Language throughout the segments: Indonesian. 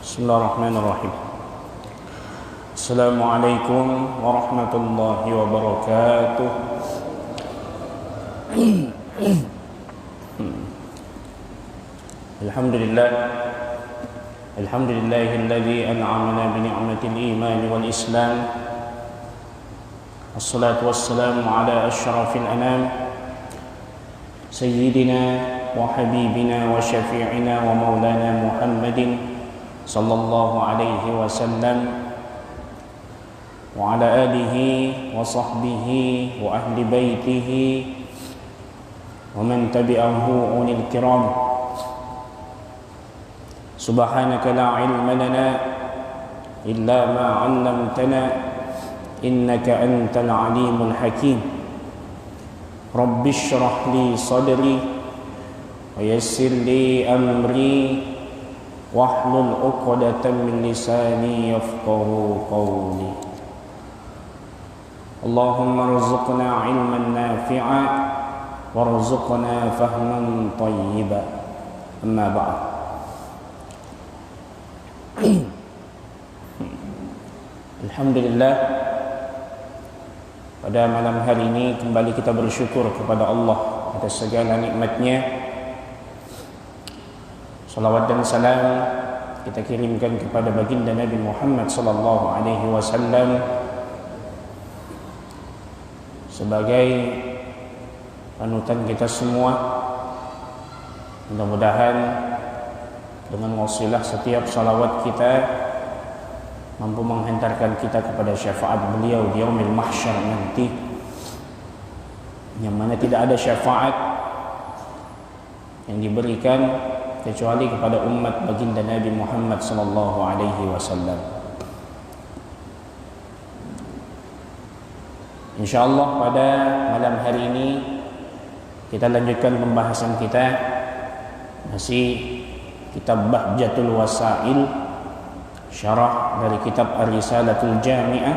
Bismillahirrahmanirrahim. Assalamualaikum warahmatullahi wabarakatuh. Alhamdulillahilladzi an'amana bi ni'matil iman wal islam. Wassalatu wassalamu ala asyrafil anam sayyidina wa habibina wa syafi'ina wa maulana Muhammadin sallallahu alaihi wasallam wa ala alihi wa sahbihi wa ahli baitihi wa man tabi'ahu ulil kiram. Subhanaka la ilma lana illa ma 'allamtana innaka antal alimul hakim. Rabbi shrah li sadri wa yassir li amri wahlul 'uqdatam min lisani yafqahu qawli. Allahumma rzuqna ilman nafi'a warzuqna fahman thayyiba. Amma ba'd. Alhamdulillah, pada malam hari ini kembali kita bersyukur kepada Allah atas segala nikmatnya. Salawat dan salam kita kirimkan kepada baginda Nabi Muhammad sallallahu alaihi wasallam sebagai panutan kita semua. Mudah-mudahan dengan wasilah setiap salawat kita mampu menghantarkan kita kepada syafaat beliau di yaumil mahsyar nanti, yang mana tidak ada syafaat yang diberikan kecuali kepada umat baginda Nabi Muhammad sallallahu alaihi wasallam. Insyaallah pada malam hari ini kita lanjutkan pembahasan kita, masih kitab Bahjatul Wasail, syarah dari kitab Ar-Risalatul Jami'ah.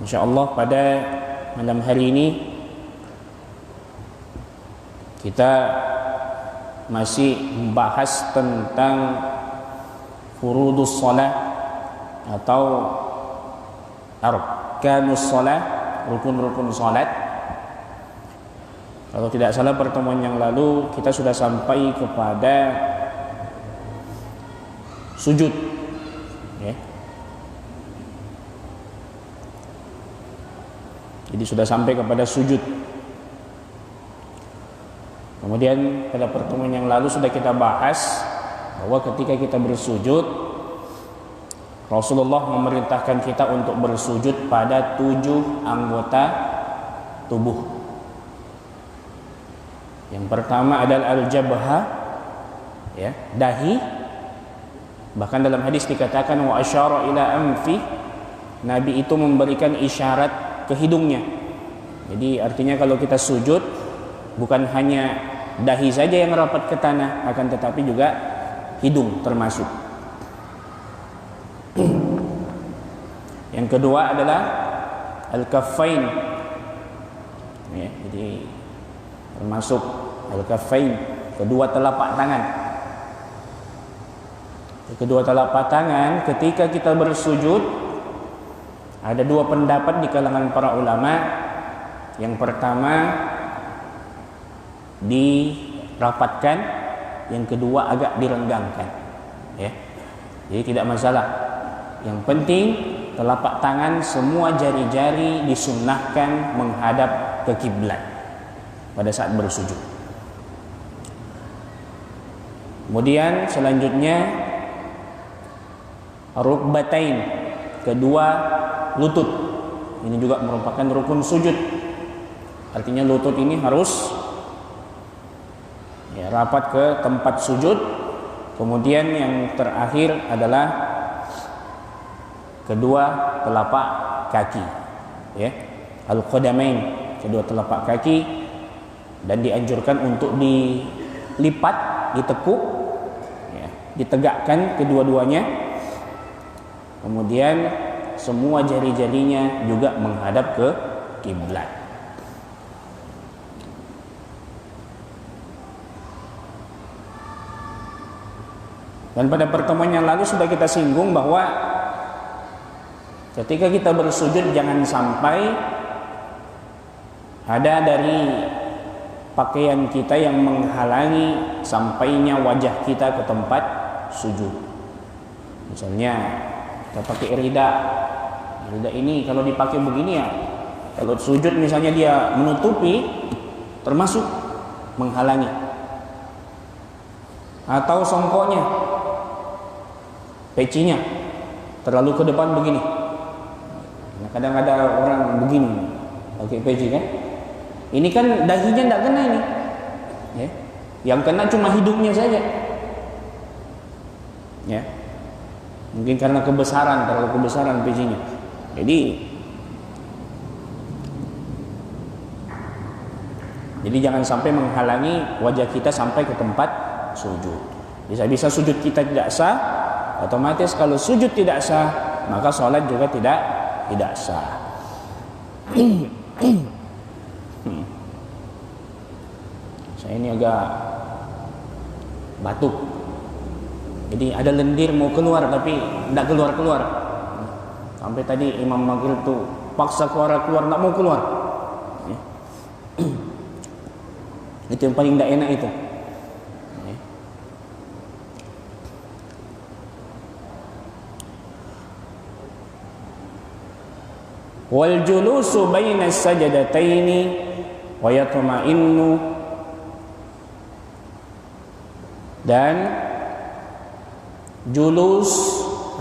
InsyaAllah pada malam hari ini kita masih membahas tentang furudus salat atau arkanus salat, rukun-rukun salat. Kalau tidak salah pertemuan yang lalu kita sudah sampai kepada sujud, ya. Jadi sudah sampai kepada sujud. Kemudian pada pertemuan yang lalu sudah kita bahas bahwa ketika kita bersujud, Rasulullah memerintahkan kita untuk bersujud pada 7 anggota tubuh. Yang pertama adalah al-jabha, ya, dahi. Bahkan dalam hadis dikatakan wa asyara ila anfi, Nabi itu memberikan isyarat ke hidungnya. Jadi artinya kalau kita sujud bukan hanya dahi saja yang rapat ke tanah, akan tetapi juga hidung termasuk. Yang kedua adalah al-kaffain, ya, jadi termasuk al-kaffain, kedua telapak tangan. Kedua telapak tangan ketika kita bersujud ada 2 pendapat di kalangan para ulama. Yang pertama dirapatkan, yang kedua agak direnggangkan, ya. Jadi tidak masalah. Yang penting telapak tangan semua jari-jari disunnahkan menghadap ke kiblat pada saat bersujud. Kemudian selanjutnya rukbatain, kedua lutut. Ini juga merupakan rukun sujud. Artinya lutut ini harus, ya, rapat ke tempat sujud. Kemudian yang terakhir adalah kedua telapak kaki, ya, al-qadamain, kedua telapak kaki, dan dianjurkan untuk dilipat, ditekuk, ya, ditegakkan kedua-duanya. Kemudian semua jari-jarinya juga menghadap ke kiblat. Dan pada pertemuan yang lalu sudah kita singgung bahwa ketika kita bersujud jangan sampai ada dari pakaian kita yang menghalangi sampainya wajah kita ke tempat sujud. Misalnya kita pakai rida ini kalau dipakai begini ya, kalau sujud misalnya dia menutupi, termasuk menghalangi. Atau songkoknya, pecinya terlalu ke depan begini. Nah, kadang ada orang begini pakai peci kan. Ini kan dahinya tidak kena ini, ya. Yang kena cuma hidungnya saja, ya. Mungkin karena kebesaran, terlalu kebesaran pecinya. Jadi jangan sampai menghalangi wajah kita sampai ke tempat sujud. Bisa-bisa sujud kita tidak sah, otomatis kalau sujud tidak sah, maka sholat juga tidak sah. Saya ini agak batuk. Jadi ada lendir mau keluar tapi tidak keluar. Sampai tadi Imam Maghrib tuh paksa keluar tidak mau keluar. Itu yang paling tidak enak itu. Wal julusu baina sajadataini wa yatma'innu, dan julus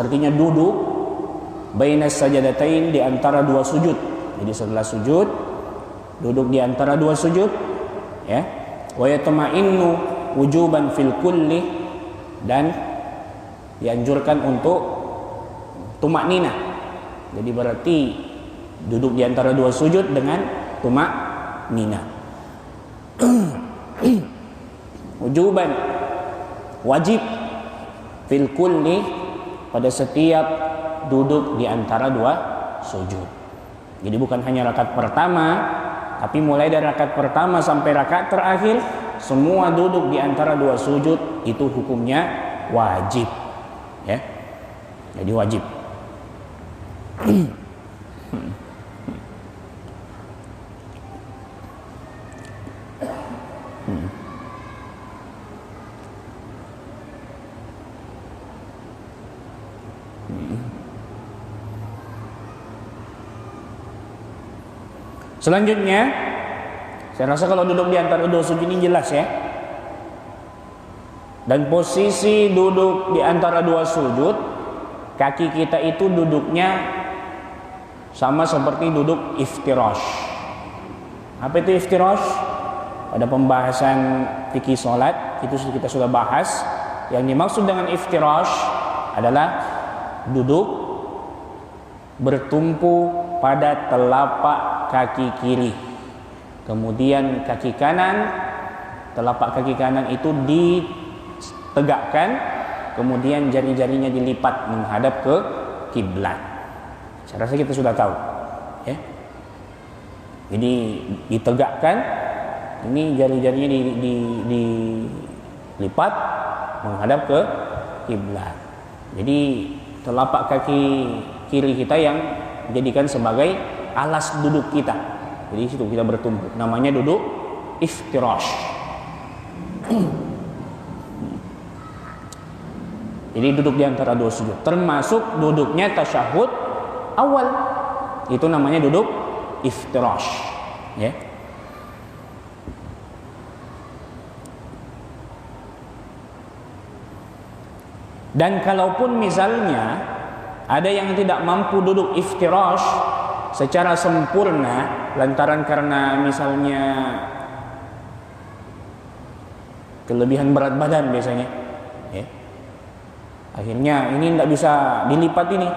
artinya duduk, baina sajadatain di antara dua sujud. Jadi setelah sujud duduk di antara dua sujud, ya. Wa yatma'innu wujuban fil kulli, dan dianjurkan untuk tumakninah. Jadi berarti duduk di antara dua sujud dengan tumakninah. Wujuban, wajib, fil kulli, pada setiap duduk di antara dua sujud. Jadi bukan hanya rakaat pertama, tapi mulai dari rakaat pertama sampai rakaat terakhir semua duduk di antara dua sujud itu hukumnya wajib, ya. Jadi wajib. Selanjutnya, saya rasa kalau duduk di antara dua sujud ini jelas ya. Dan posisi duduk di antara dua sujud, kaki kita itu duduknya sama seperti duduk iftirash. Apa itu iftirash? Pada pembahasan fikih salat itu kita sudah bahas. Yang dimaksud dengan iftirash adalah duduk bertumpu pada telapak kaki kiri, kemudian kaki kanan, telapak kaki kanan itu ditegakkan, kemudian jari-jarinya dilipat menghadap ke kiblat. Saya rasa kita sudah tahu, ya. Jadi ditegakkan, ini jari-jarinya dilipat menghadap ke kiblat. Jadi telapak kaki kiri kita yang dijadikan sebagai alas duduk kita. Jadi situ kita bertumpu. Namanya duduk iftirash. Jadi duduk di antara dua sujud, termasuk duduknya tasyahud awal. Itu namanya duduk iftirash, ya. Dan kalaupun misalnya ada yang tidak mampu duduk iftirash secara sempurna lantaran karena misalnya kelebihan berat badan biasanya, ya. Akhirnya ini tidak bisa dilipat, ini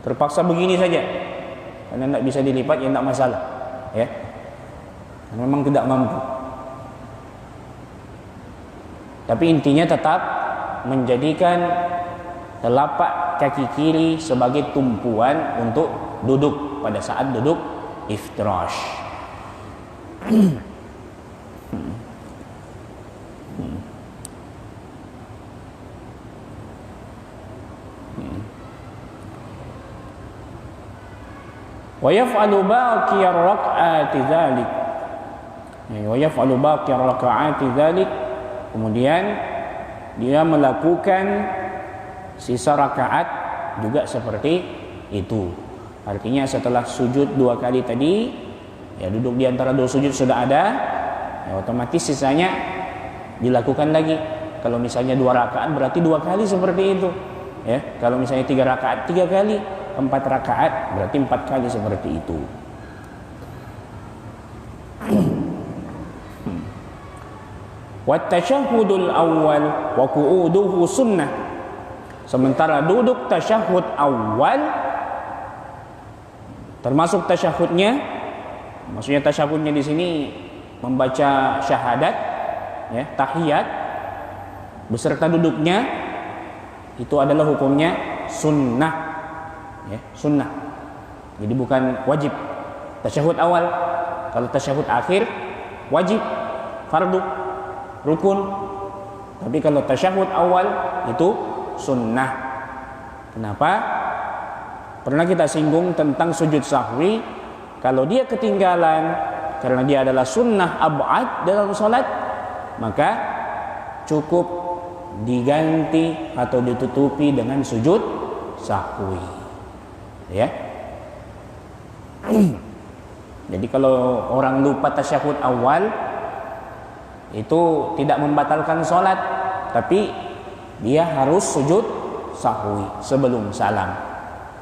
terpaksa begini saja. Karena tidak bisa dilipat ya tidak masalah, ya. Memang tidak mampu. Tapi intinya tetap menjadikan telapak kaki kiri sebagai tumpuan untuk duduk pada saat duduk iftirash. Wa yaf'alu baqiyar rak'ati dzalik. Wa yaf'alu baqiyar rak'ati dzalik. Kemudian dia melakukan sisa rakaat juga seperti itu. Artinya setelah sujud 2 kali tadi, ya duduk di antara 2 sujud sudah ada, ya otomatis sisanya dilakukan lagi. Kalau misalnya 2 rakaat berarti 2 kali seperti itu. Ya, kalau misalnya 3 rakaat 3 kali, 4 rakaat berarti 4 kali seperti itu. Wat tasyahhudul awal wa qu'uduhu sunnah. Sementara duduk tasyahud awal, termasuk tasyahudnya, maksudnya tasyahudnya di sini membaca syahadat, ya, tahiyat beserta duduknya, itu adalah hukumnya sunnah, ya, sunnah. Jadi bukan wajib. Tasyahud awal, kalau tasyahud akhir wajib, fardu, rukun. Tapi kalau tasyahud awal itu sunnah. Kenapa? Pernah kita singgung tentang sujud sahwi. Kalau dia ketinggalan karena dia adalah sunnah ab'ad dalam salat, maka cukup diganti atau ditutupi dengan sujud sahwi. Ya. Jadi kalau orang lupa tasyahud awal, itu tidak membatalkan salat, tapi dia harus sujud sahwi sebelum salam.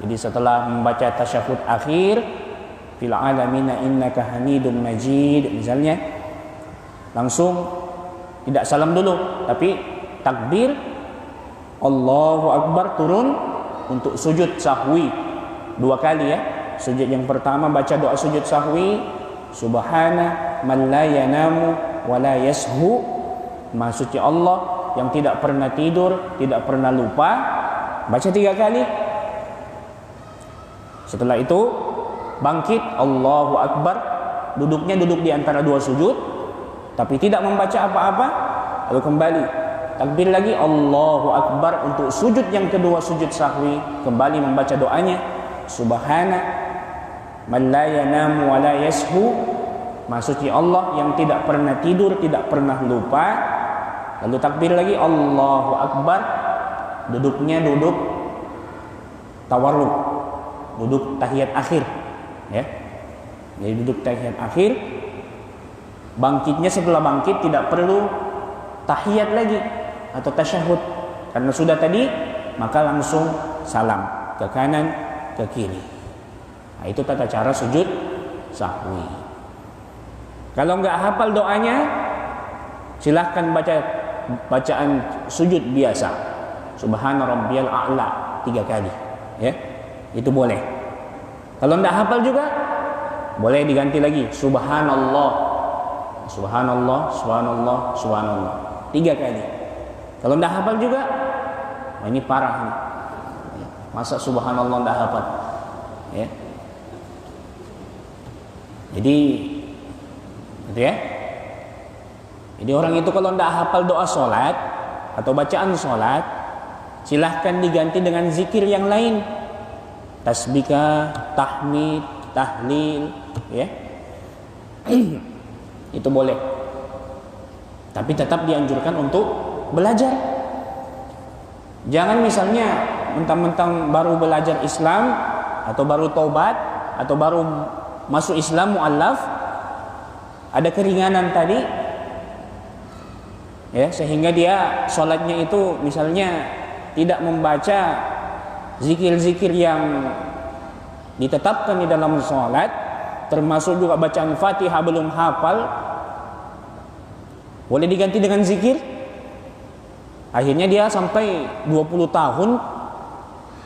Jadi setelah membaca tasyahud akhir, fil alamina innaka hamidun majid, misalnya, langsung tidak salam dulu, tapi takbir Allahu Akbar, turun untuk sujud sahwi 2 kali, ya. Sujud yang pertama baca doa sujud sahwi, subhana man la yanamu wa la yashu, Maha suci Allah yang tidak pernah tidur, tidak pernah lupa, baca 3 kali. Setelah itu bangkit Allahu Akbar, duduknya duduk di antara 2 sujud, tapi tidak membaca apa-apa, lalu kembali takbir lagi Allahu Akbar untuk sujud yang kedua, sujud sahwi, kembali membaca doanya subhana man la yanamu wa la yashu, Maha suci Allah yang tidak pernah tidur, tidak pernah lupa, lalu takbir lagi Allahu Akbar, duduknya duduk tawarruk, duduk tahiyat akhir, ya. Jadi duduk tahiyat akhir, bangkitnya setelah bangkit tidak perlu tahiyat lagi atau tasyahud, karena sudah tadi, maka langsung salam ke kanan ke kiri. Nah, itu tata cara sujud sahwi. Kalau nggak hafal doanya, silahkan baca bacaan sujud biasa, subhana rabbiyal a'la 3 kali, ya, itu boleh. Kalau nggak hafal juga boleh diganti lagi subhanallah, subhanallah, subhanallah, subhanallah 3 kali. Kalau nggak hafal juga, nah ini parah nih, masa subhanallah nggak hafal, ya. Jadi gitu, ya. Jadi orang itu kalau tidak hafal doa sholat atau bacaan sholat, silahkan diganti dengan zikir yang lain, tasbihah, tahmid, tahlil, ya. Itu boleh. Tapi tetap dianjurkan untuk belajar. Jangan misalnya mentang-mentang baru belajar Islam atau baru taubat atau baru masuk Islam mu'allaf, ada keringanan tadi, ya, sehingga dia sholatnya itu misalnya tidak membaca zikir-zikir yang ditetapkan di dalam sholat, termasuk juga bacaan Fatihah belum hafal, boleh diganti dengan zikir. Akhirnya dia sampai 20 tahun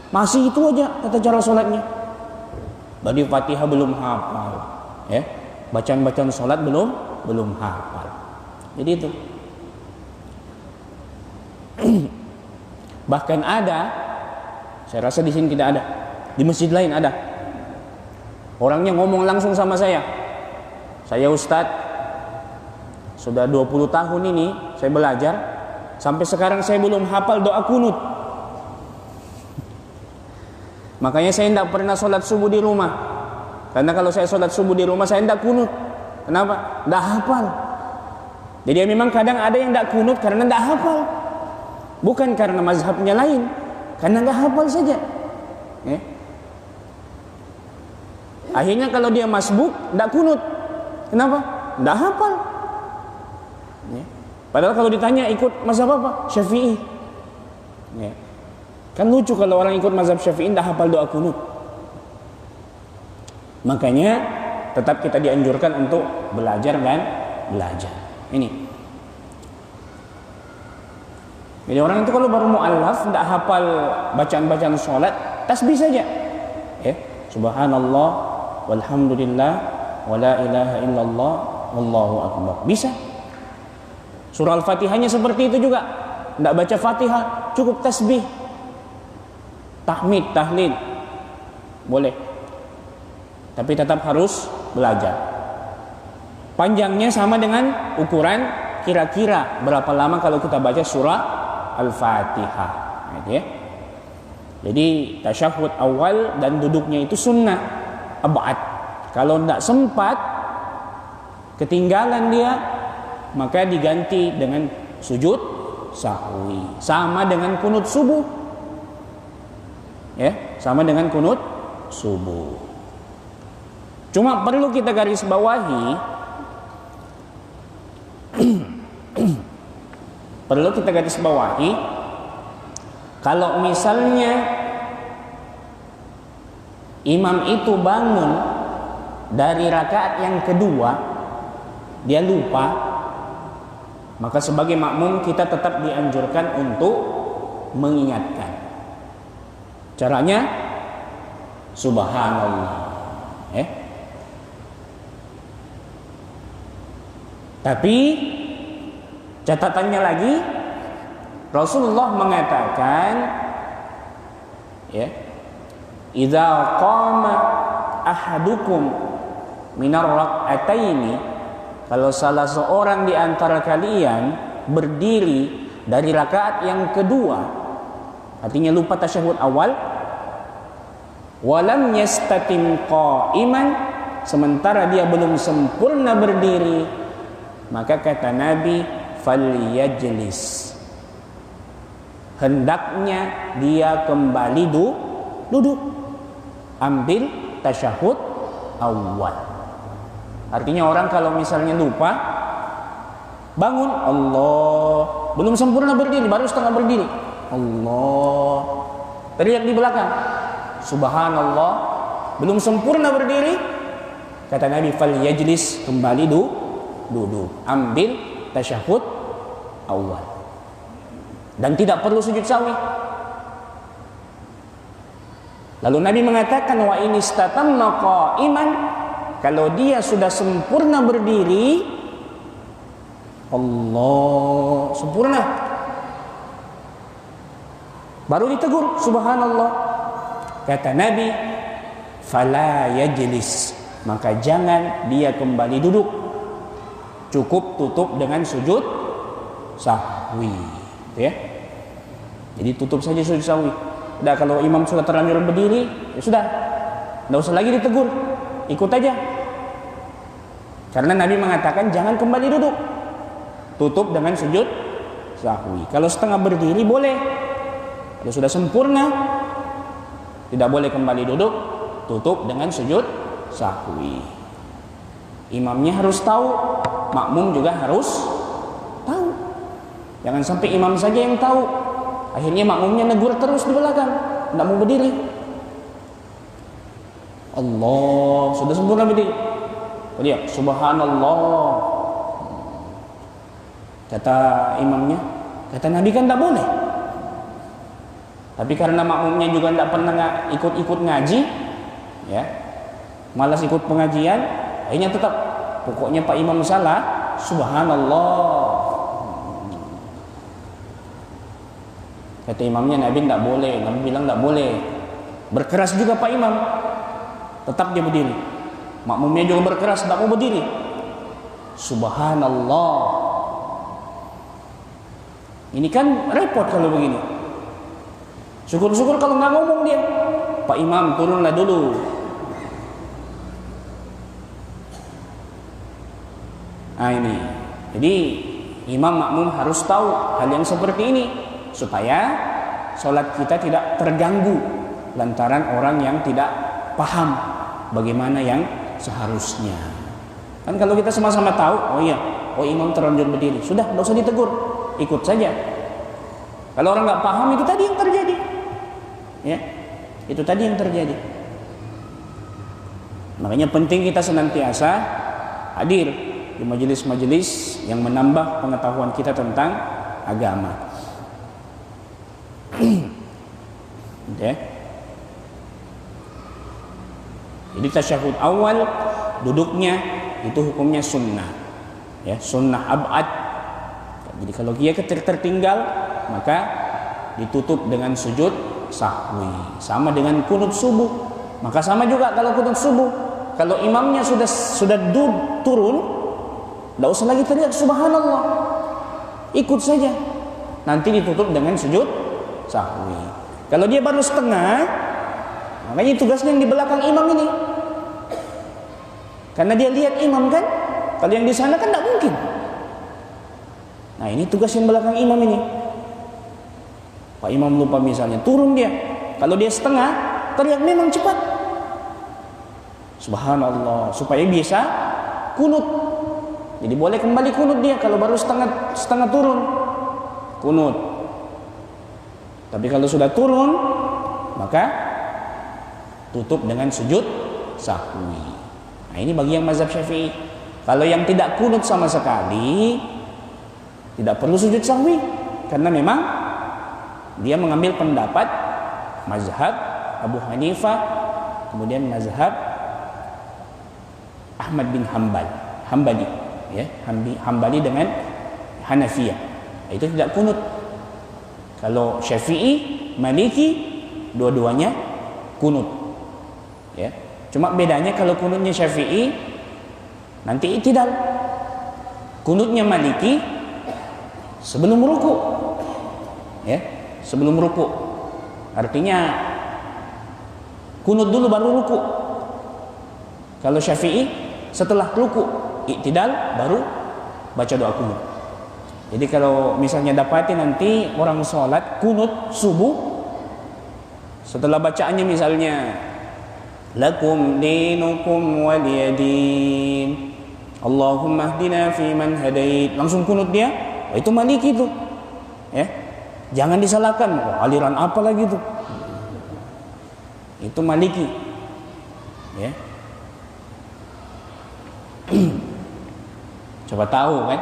masih itu aja tata cara sholatnya. Badi Fatihah belum hafal, ya, bacaan-bacaan sholat belum hafal. Jadi itu. Bahkan ada, saya rasa di sini tidak ada, di masjid lain ada. Orangnya ngomong langsung sama saya Ustadz, sudah 20 tahun ini saya belajar, sampai sekarang saya belum hafal doa kunut. Makanya saya tidak pernah sholat subuh di rumah, karena kalau saya sholat subuh di rumah saya tidak kunut. Kenapa? Tidak hafal. Jadi memang kadang ada yang tidak kunut karena tidak hafal, bukan karena mazhabnya lain, karena nggak hafal saja. Akhirnya kalau dia masbuk tidak kunut. Kenapa? Tidak hafal. Padahal kalau ditanya ikut mazhab apa? Syafi'i. Kan lucu kalau orang ikut mazhab Syafi'i tidak hafal doa kunut. Makanya tetap kita dianjurkan untuk belajar dan belajar. Ini. Jadi orang itu kalau baru mu'allaf tidak hafal bacaan-bacaan sholat, tasbih saja. Subhanallah, walhamdulillah, wala ilaha illallah, wallahu akbar. Bisa. Surah Al-Fatihahnya seperti itu juga. Tidak baca Fatihah, cukup tasbih, tahmid, tahlil, boleh. Tapi tetap harus belajar. Panjangnya sama dengan ukuran kira-kira berapa lama kalau kita baca surah Al-Fatihah. Jadi tasyahud awal dan duduknya itu sunnah abad. Kalau tidak sempat, ketinggalan dia, maka diganti dengan sujud sahwi. Sama dengan kunut subuh. Sama dengan kunut subuh. Cuma perlu kita garis bawahi, kalau misalnya imam itu bangun dari rakaat yang kedua, dia lupa, maka sebagai makmum kita tetap dianjurkan untuk mengingatkan. Caranya subhanallah. Tapi catatannya lagi, Rasulullah mengatakan, idza qama ahadukum minar rak'ataini, kalau salah seorang di antara kalian berdiri dari rakaat yang kedua, artinya lupa tasyahud awal, walam yastatim qa'iman, sementara dia belum sempurna berdiri, maka kata Nabi, falyajlis, hendaknya dia kembali duduk, ambil tasyahud awal. Artinya orang kalau misalnya lupa, bangun, Allah, belum sempurna berdiri, baru setengah berdiri, Allah, teriak di belakang, subhanallah, belum sempurna berdiri, kata Nabi, falyajlis, kembali duduk, ambil tasyahud awal, dan tidak perlu sujud sahwi. Lalu Nabi mengatakan, wa in istatamma qa'iman, kalau dia sudah sempurna berdiri, Allah, sempurna, baru ditegur subhanallah, kata Nabi, fala yajlis, maka jangan dia kembali duduk, cukup tutup dengan sujud sahwi. Jadi tutup saja sujud sahwi. Udah, kalau imam sudah terlanjur berdiri, ya sudah, tidak usah lagi ditegur, ikut aja. Karena Nabi mengatakan jangan kembali duduk, tutup dengan sujud sahwi. Kalau setengah berdiri boleh, kalau sudah sempurna tidak boleh kembali duduk, tutup dengan sujud sahwi. Imamnya harus tahu, makmum juga harus tahu. Jangan sampai imam saja yang tahu, akhirnya makmumnya negur terus di belakang, tidak mau berdiri. Allah, sudah sempurna berdiri, dia subhanallah, kata imamnya, kata Nabi kan tidak boleh. Tapi karena makmumnya juga tidak pernah ikut ngaji, malas ikut pengajian, akhirnya tetap, pokoknya Pak Imam salah, subhanallah. Kata imamnya, Nabi bilang tidak boleh. Berkeras juga Pak Imam, tetap dia berdiri. makmumnya juga berkeras, tidak mau berdiri. Subhanallah. Ini kan repot kalau begini. Syukur-syukur kalau nggak ngomong dia, Pak Imam turunlah dulu. Nah ini, jadi imam makmum harus tahu hal yang seperti ini supaya sholat kita tidak terganggu lantaran orang yang tidak paham bagaimana yang seharusnya. Kan kalau kita sama-sama tahu, oh iya, oh imam terlanjur berdiri, sudah, tidak usah ditegur, ikut saja. Kalau orang nggak paham, itu tadi yang terjadi, ya, itu tadi yang terjadi. Makanya penting kita senantiasa hadir di majelis-majelis yang menambah pengetahuan kita tentang agama. Okay. Jadi tasyahud awal duduknya itu hukumnya sunnah, ya, sunnah abad. Jadi kalau dia tertinggal maka ditutup dengan sujud sahwi. Sama dengan kunut subuh. Maka sama juga kalau kunut subuh, kalau imamnya sudah turun, tidak usah lagi teriak subhanallah, ikut saja, nanti ditutup dengan sujud sahwi. Kalau dia baru setengah, makanya tugasnya yang di belakang imam ini, karena dia lihat imam kan, kalau yang di sana kan tidak mungkin. Nah ini tugas yang belakang imam ini. Pak imam lupa misalnya, turun dia, kalau dia setengah, teriak memang cepat subhanallah, supaya bisa kunut. Jadi boleh kembali kunut dia kalau baru setengah turun kunut. Tapi kalau sudah turun maka tutup dengan sujud sahwi. Nah ini bagi yang mazhab Syafi'i. Kalau yang tidak kunut sama sekali tidak perlu sujud sahwi, karena memang dia mengambil pendapat mazhab Abu Hanifah, kemudian mazhab Ahmad bin Hambali, ya, Hambali dengan Hanafiyah, itu tidak kunut. Kalau Syafi'i, Maliki, dua-duanya kunut, ya. Cuma bedanya kalau kunutnya Syafi'i nanti i'tidal, kunutnya Maliki sebelum ruku, ya, sebelum ruku. Artinya kunut dulu baru ruku. Kalau Syafi'i setelah ruku i'tidal baru baca doa kunut. Jadi kalau misalnya dapati nanti orang sholat kunut subuh, setelah bacaannya misalnya lakum dinukum waliyadin Allahumma hdina fi man hadait, langsung kunut dia, oh, itu Maliki itu, ya, jangan disalahkan, oh, aliran apa lagi itu Maliki, ya. Coba tahu kan,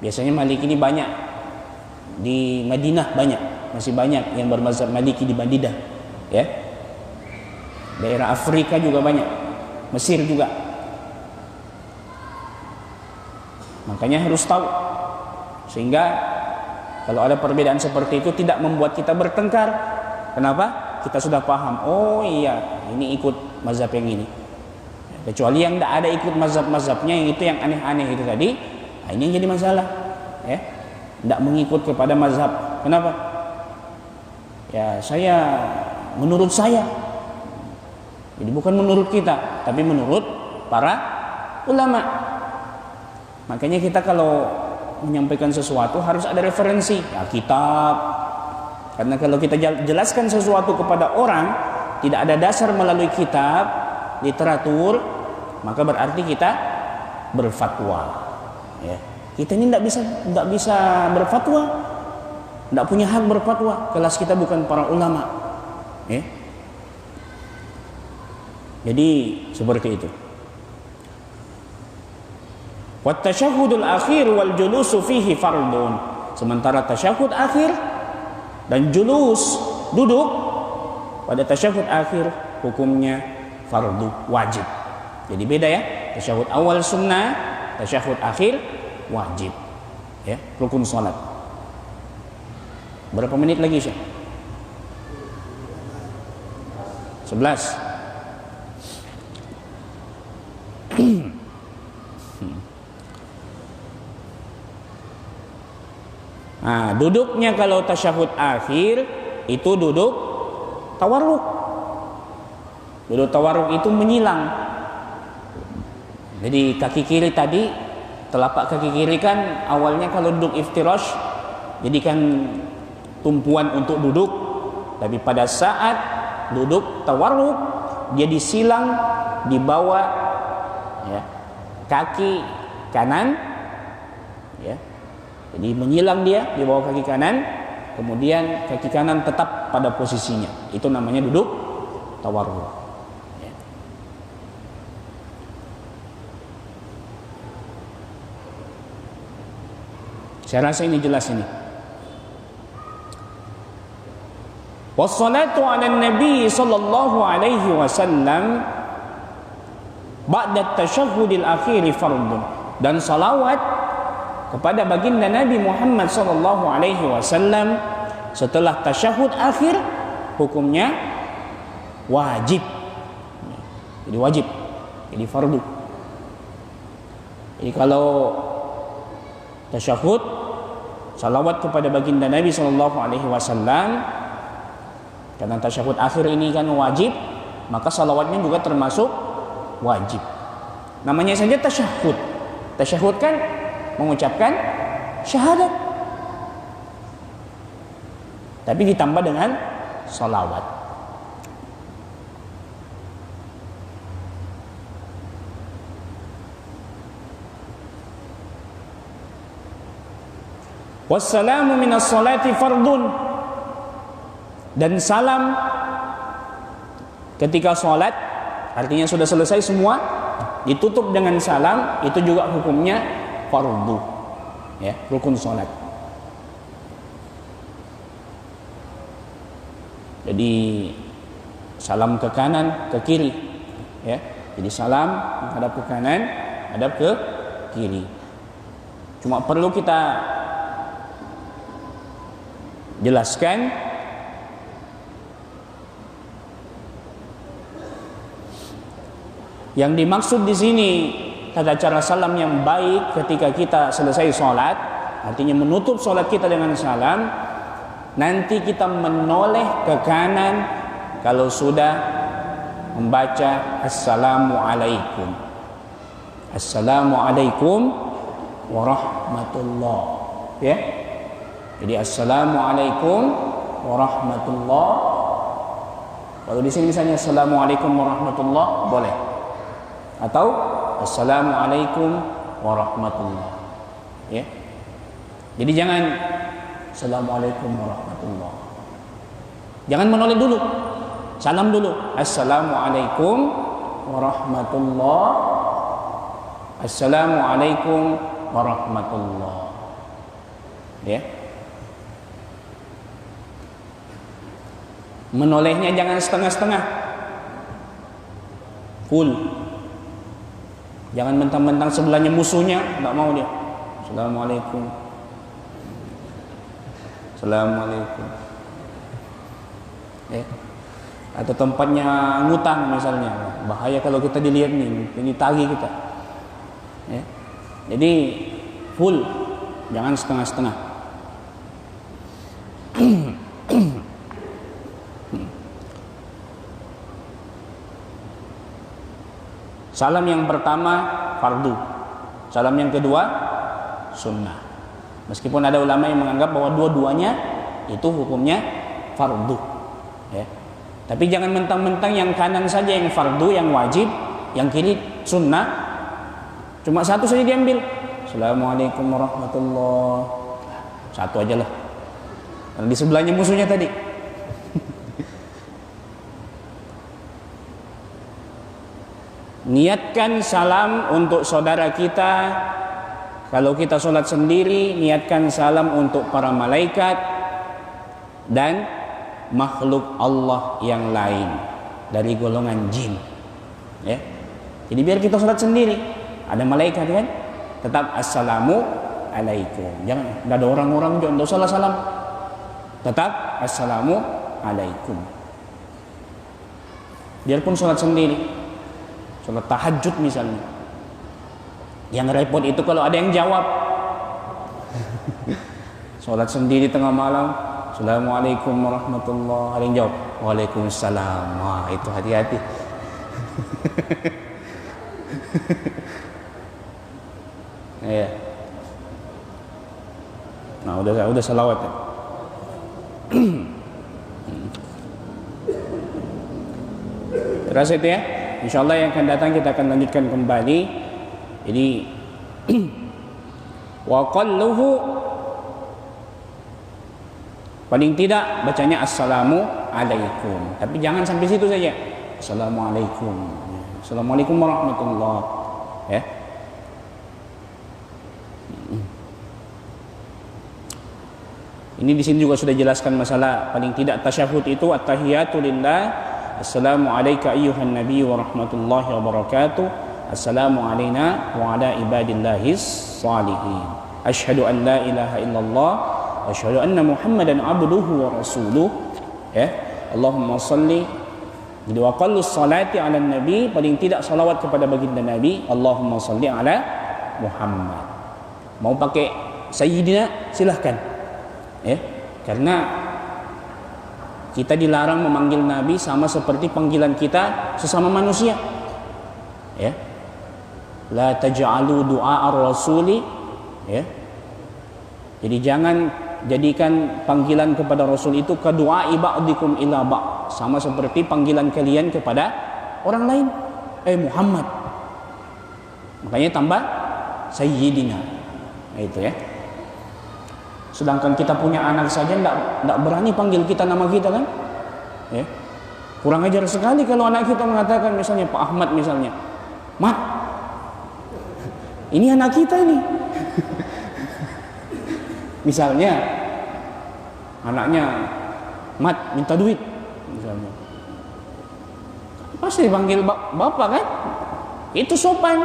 biasanya Maliki ini banyak di Madinah, masih banyak yang bermazhab Maliki di Madinah, ya. Daerah Afrika juga banyak, Mesir juga. Makanya harus tahu, sehingga kalau ada perbedaan seperti itu tidak membuat kita bertengkar. Kenapa? Kita sudah paham, oh iya ini ikut mazhab yang ini. Kecuali yang tidak ada ikut mazhab-mazhabnya, yang itu yang aneh-aneh itu tadi, nah ini yang jadi masalah, ya. Tidak mengikut kepada mazhab. Kenapa? Ya menurut saya. Jadi bukan menurut kita, tapi menurut para ulama. Makanya kita kalau menyampaikan sesuatu harus ada referensi, ya, kitab. Karena kalau kita jelaskan sesuatu kepada orang tidak ada dasar melalui kitab, literatur, maka berarti kita berfatwa, ya. Kita ini tidak bisa berfatwa, tidak punya hak berfatwa. Kelas kita bukan para ulama, ya. Jadi seperti itu. Wat tasyahhudul akhir wal julusu fihi fardun. Sementara tasyahud akhir dan julus duduk pada tasyahud akhir hukumnya fardu wajib. Jadi beda, ya. Tasyahud awal sunnah, tasyahud akhir wajib, ya, rukun salat. Berapa menit lagi, Syekh? 11. Nah, duduknya kalau tasyahud akhir itu duduk tawarruk. Duduk tawarruk itu menyilang. Jadi kaki kiri tadi, telapak kaki kiri kan awalnya kalau duduk iftirash jadikan tumpuan untuk duduk, tapi pada saat duduk tawarruk dia disilang di bawah ya, kaki kanan ya. Jadi menyilang dia di bawah kaki kanan, kemudian kaki kanan tetap pada posisinya. Itu namanya duduk tawarruk. Ya. Saya rasa ini jelas ini. Wassalatu ala nabi sallallahu alaihi wasallam ba'da at-tasyahhudil akhir fardun. Dan salawat kepada baginda Nabi Muhammad sallallahu alaihi wasallam setelah tasyahud akhir hukumnya wajib. Jadi wajib. Jadi fardu. Jadi kalau tasyahud salawat kepada baginda Nabi sallallahu alaihi wasallam, karena tasyahud akhir ini kan wajib, maka salawatnya juga termasuk wajib. Namanya saja tasyahud. Tasyahud kan mengucapkan syahadat, tapi ditambah dengan salawat. Wassalamu minas salati fardun. Dan salam ketika sholat, artinya sudah selesai semua, ditutup dengan salam, itu juga hukumnya fardu, ya, rukun sholat. Jadi salam ke kanan, ke kiri, ya. Jadi salam menghadap ke kanan, hadap ke kiri. Cuma perlu kita jelaskan yang dimaksud di sini tata cara salam yang baik ketika kita selesai sholat, artinya menutup sholat kita dengan salam. Nanti kita menoleh ke kanan kalau sudah membaca assalamualaikum. Assalamualaikum warahmatullah. Ya. Jadi assalamualaikum warahmatullah. Kalau di sini misalnya assalamualaikum warahmatullah boleh. Atau assalamualaikum warahmatullah. Ya. Jadi jangan assalamualaikum warahmatullah. Jangan menoleh dulu. Salam dulu. Assalamualaikum warahmatullah. Assalamualaikum warahmatullah. Ya. Menolehnya jangan setengah-setengah. Full. Jangan mentang-mentang sebelahnya musuhnya, enggak mau dia. Assalamualaikum. Assalamualaikum. Atau tempatnya ngutang misalnya, bahaya kalau kita dilihat nih, ini tagih kita. Ya. Jadi full, jangan setengah-setengah. Salam yang pertama fardu, salam yang kedua sunnah. Meskipun ada ulama yang menganggap bahwa dua-duanya itu hukumnya fardu, ya. Tapi jangan mentang-mentang yang kanan saja yang fardu, yang wajib, yang kiri sunnah. Cuma satu saja diambil. Assalamualaikum warahmatullah. Satu aja lah. Karena di sebelahnya musuhnya tadi. Niatkan salam untuk saudara kita. Kalau kita sholat sendiri, niatkan salam untuk para malaikat dan makhluk Allah yang lain dari golongan jin. Ya. Jadi biar kita sholat sendiri, ada malaikat kan, tetap assalamu alaikum. Jangan, nggak ada orang-orang juga, nggak usah salam. Tetap assalamu alaikum. Biarpun sholat sendiri, sholat tahajud misalnya, Yang repot itu kalau ada yang jawab. Sholat sendiri tengah malam, Assalamualaikum warahmatullahi. Ada yang jawab, Waalaikumsalam. Wah, itu hati-hati. Ya. Nah, udah salawat ya. Terasa itu ya. InsyaAllah yang akan datang kita akan lanjutkan kembali. Jadi wa qalluhu, paling tidak bacanya assalamu alaikum. Tapi jangan sampai situ saja. Assalamualaikum. Assalamualaikum warahmatullahi. Ya. Ini di sini juga sudah jelaskan masalah paling tidak tasyahud itu at-tahiyatu lillah, assalamu alayka ayyuhan nabiy wa rahmatullahi wa barakatuh, assalamu alayna wa ala ibadillahis salihin, asyhadu an la ilaha illallah wa asyhadu anna muhammadan abduhu wa rasuluh. Ya, Allahumma salli. Jadi wa qallus salati ala nabi, paling tidak salawat kepada baginda Nabi, Allahumma salli ala Muhammad. Mau pakai sayyidina silahkan. Ya, karena kita dilarang memanggil Nabi sama seperti panggilan kita sesama manusia. Ya, la taj'alu du'a ar-rasuli. Ya, jadi jangan jadikan panggilan kepada Rasul itu kadu'a ba'dikum ila ba', sama seperti panggilan kalian kepada orang lain. Muhammad. Makanya tambah sayyidina. Nah, itu ya. Sedangkan kita punya anak saja tidak berani panggil kita nama kita kan? Ya. Kurang ajar sekali kalau anak kita mengatakan misalnya Pak Ahmad misalnya, Mat, ini anak kita ini. Misalnya anaknya Mat minta duit misalnya, pasti panggil bapak kan? Itu sopan.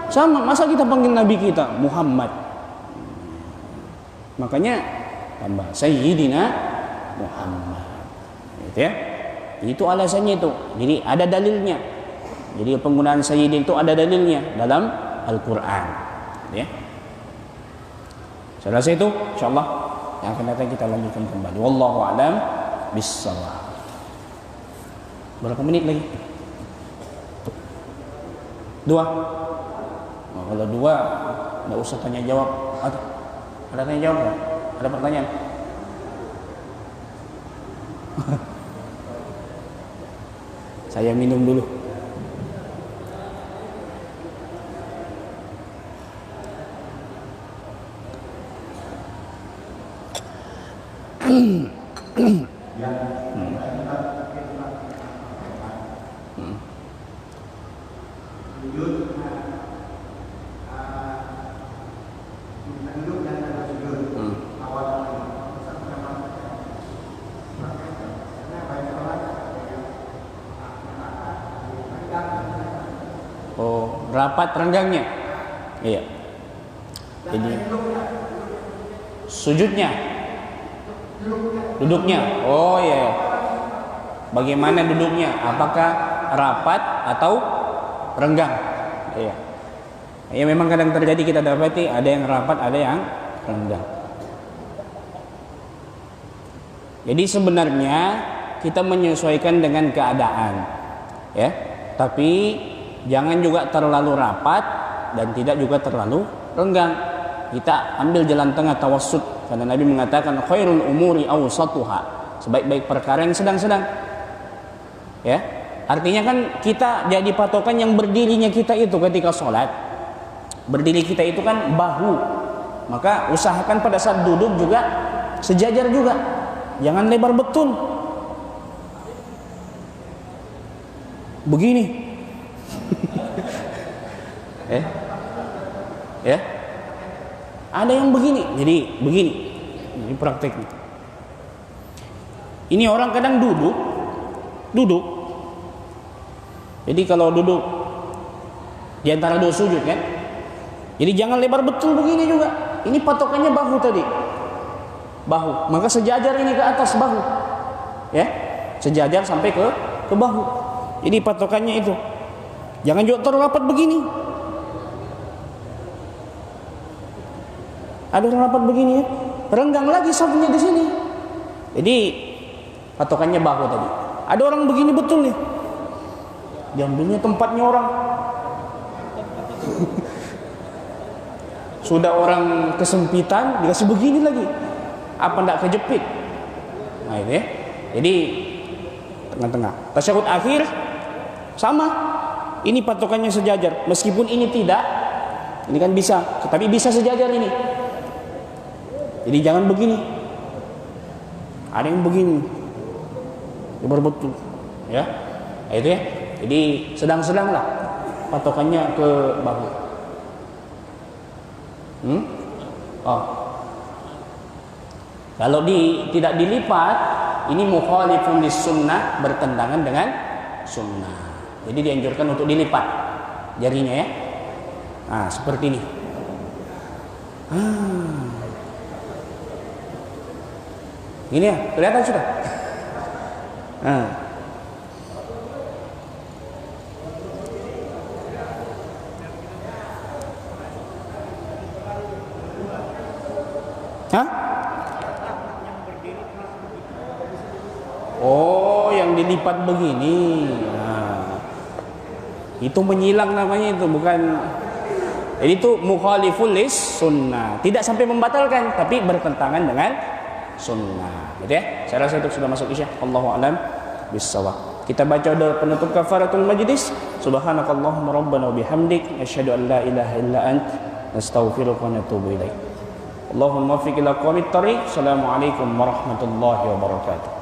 Sama, masa kita panggil Nabi kita Muhammad? Makanya tambah Sayyidina Muhammad. Gitu ya. Itu alasannya itu. Jadi ada dalilnya. Jadi penggunaan Sayyidin itu ada dalilnya dalam Al-Quran. Ya. Selesai itu, insyaallah yang akan datang kita lanjutkan kembali. Wallahu a'lam bissawab. Berapa menit lagi? 2. Oh, kalau 2 enggak usah tanya jawab. Ada tanya jawab nggak? Ada pertanyaan? Saya minum dulu. Rapat renggangnya, iya. Jadi sujudnya, duduknya, oh iya. Bagaimana duduknya? Apakah rapat atau renggang? Iya. Ya memang kadang terjadi kita dapati ada yang rapat, ada yang renggang. Jadi sebenarnya kita menyesuaikan dengan keadaan, ya. Tapi jangan juga terlalu rapat dan tidak juga terlalu renggang. Kita ambil jalan tengah tawassut, karena Nabi mengatakan khairul umuri awsatuha, sebaik-baik perkara yang sedang-sedang. Ya. Artinya kan kita jadi patokan yang berdirinya kita itu ketika sholat. Berdiri kita itu kan bahu. Maka usahakan pada saat duduk juga sejajar juga. Jangan lebar betul. Begini. Ya, ada yang begini, jadi begini, ini prakteknya. Ini orang kadang duduk. Jadi kalau duduk di antara dua sujud kan, jadi jangan lebar betul begini juga. Ini patokannya bahu tadi, bahu. Maka sejajar ini ke atas bahu, ya, sejajar sampai ke bahu. Ini patokannya itu. Jangan juga terlalu rapat begini. Ada orang rapat begini ya, renggang lagi safnya di sini. Jadi patokannya bahu tadi. Ada orang begini betul nih, diambilnya tempatnya orang. Sudah orang kesempitan dikasih begini lagi, apa ndak kejepit? Nah itu ya. Jadi tengah-tengah. Tasyahud akhir sama. Ini patokannya sejajar. Meskipun ini tidak, ini kan bisa, tapi bisa sejajar ini. Jadi jangan begini. Ada yang begini, baru betul, ya. Nah, itu ya. Jadi sedang-sedang lah patokannya ke bahu. Oh. Kalau tidak dilipat, ini mukhalifun lis sunnah, bertentangan dengan sunnah. Jadi dianjurkan untuk dilipat jarinya ya. Nah, seperti ini. Ini ya, kelihatan sudah. Hah? Oh, yang dilipat begini. Nah, itu menyilang namanya itu, bukan. Jadi itu mukhaliful lis sunnah. Tidak sampai membatalkan, tapi bertentangan dengan sunnah. Gitu ya. Saya rasa itu sudah masuk isya. Allahu a'lam bissawab. Kita baca doa penutup kafaratul majlis. Subhanakallahumma rabbana wa bihamdik asyhadu an la ilaha illa ant nastaghfiruka wa natubu ilaik. Allahumma waffiq ila aqwamit thariq. Assalamualaikum warahmatullahi wabarakatuh.